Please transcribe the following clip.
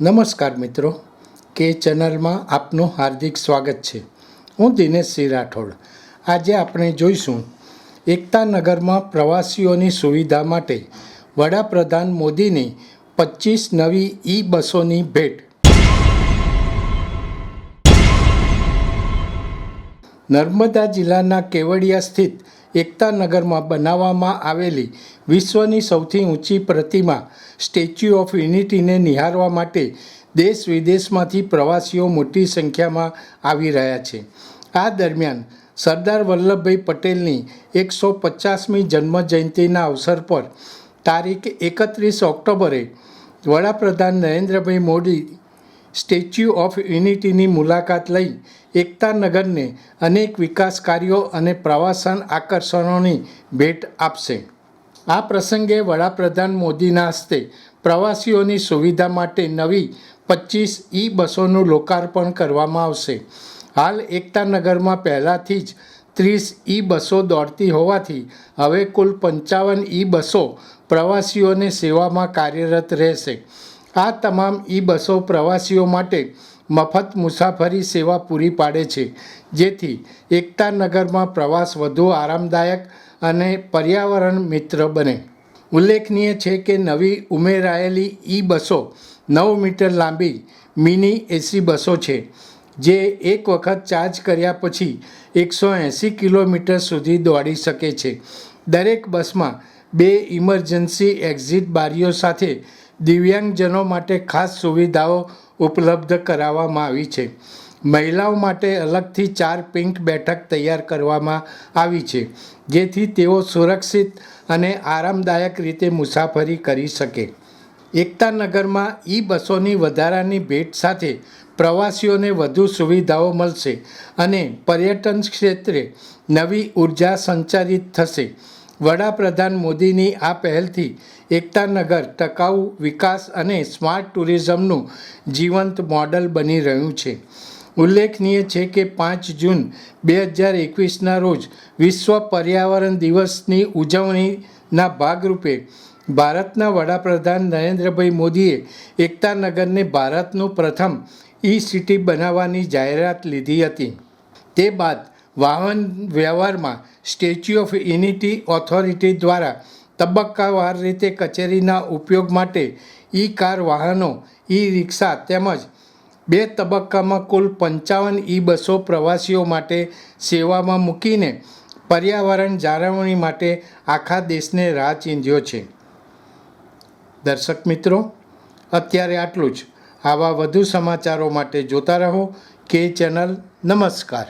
નમસ્કાર મિત્રો, કે ચેનલમાં આપનું હાર્દિક સ્વાગત છે. હું દિનેશ સિંહ રાઠોડ. આજે આપણે જોઈશું એકતાનગરમાં પ્રવાસીઓની સુવિધા માટે વડાપ્રધાન મોદીની 25 નવી બસોની ભેટ. નર્મદા જિલ્લાના કેવડિયા સ્થિત એકતાનગરમાં બનાવવામાં આવેલી વિશ્વની સૌથી ઊંચી પ્રતિમા સ્ટેચ્યુ ઓફ યુનિટીને નિહાળવા માટે દેશ વિદેશમાંથી પ્રવાસીઓ મોટી સંખ્યામાં આવી રહ્યા છે. આ દરમિયાન સરદાર વલ્લભભાઈ પટેલની 150મી જન્મજયંતિના અવસર પર તારીખ 31 ઓક્ટોબરે વડાપ્રધાન નરેન્દ્રભાઈ મોદી સ્ટેચ્યુ ઓફ યુનિટીની મુલાકાત લઈ એકતાનગરને અનેક વિકાસ કાર્યો અને પ્રવાસન આકર્ષણોની ભેટ આપશે. આ પ્રસંગે વડાપ્રધાન મોદીના હસ્તે પ્રવાસીઓની સુવિધા માટે નવી 25 બસોનું લોકાર્પણ કરવામાં આવશે. હાલ એકતાનગરમાં પહેલાંથી જ 30 બસો દોડતી હોવાથી હવે કુલ 55 બસો પ્રવાસીઓને સેવામાં કાર્યરત રહેશે. આ તમામ બસો પ્રવાસીઓ માટે મફત મુસાફરી સેવા પૂરી પાડે છે, જેથી એકતાનગરમાં પ્રવાસ વધુ આરામદાયક અને પર્યાવરણ મિત્ર બને. ઉલ્લેખનીય છે કે નવી ઉમેરાયેલી બસો 9 મીટર લાંબી મિની એસી બસો છે, જે એક વખત ચાર્જ કર્યા પછી 180 કિલોમીટર સુધી દોડી શકે છે. દરેક બસમાં 2 ઇમરજન્સી એક્ઝિટ બારીઓ સાથે દિવ્યાંગજનો માટે ખાસ સુવિધાઓ ઉપલબ્ધ કરાવવામાં આવી છે. મહિલાઓ માટે અલગથી 4 પિંક બેઠક તૈયાર કરવામાં આવી છે, જેથી તેઓ સુરક્ષિત અને આરામદાયક રીતે મુસાફરી કરી શકે. એકતાનગરમાં બસોની વધારાની ભેટ સાથે પ્રવાસીઓને વધુ સુવિધાઓ મળશે અને પર્યટન ક્ષેત્રે નવી ઉર્જા સંચારિત થશે. વડાપ્રધાન મોદીની આ પહેલથી એકતાનગર ટકાઉ વિકાસ અને સ્માર્ટ ટુરિઝમનું જીવંત મોડલ બની રહ્યું છે. ઉલ્લેખનીય છે કે 5 જૂન 2021ના રોજ વિશ્વ પર્યાવરણ દિવસની ઉજવણીના ભાગરૂપે ભારતના વડાપ્રધાન નરેન્દ્રભાઈ મોદીએ એકતાનગરને ભારતનું પ્રથમ સિટી બનાવવાની જાહેરાત લીધી હતી. તે બાદ વાહન વ્યવહારમાં સ્ટેચ્યુ ઓફ યુનિટી ઓથોરિટી દ્વારા તબક્કાવાર રીતે કચેરીના ઉપયોગ માટે કાર વાહનો, રિક્ષા તેમજ 2 તબક્કામાં કુલ 55 બસો પ્રવાસીઓ માટે સેવામાં મૂકીને પર્યાવરણ જાળવણી માટે આખા દેશને રાહ ચીંધ્યો છે. દર્શક મિત્રો, અત્યારે આટલું જ. આવા વધુ સમાચારો માટે જોતા રહો કે ચેનલ. નમસ્કાર.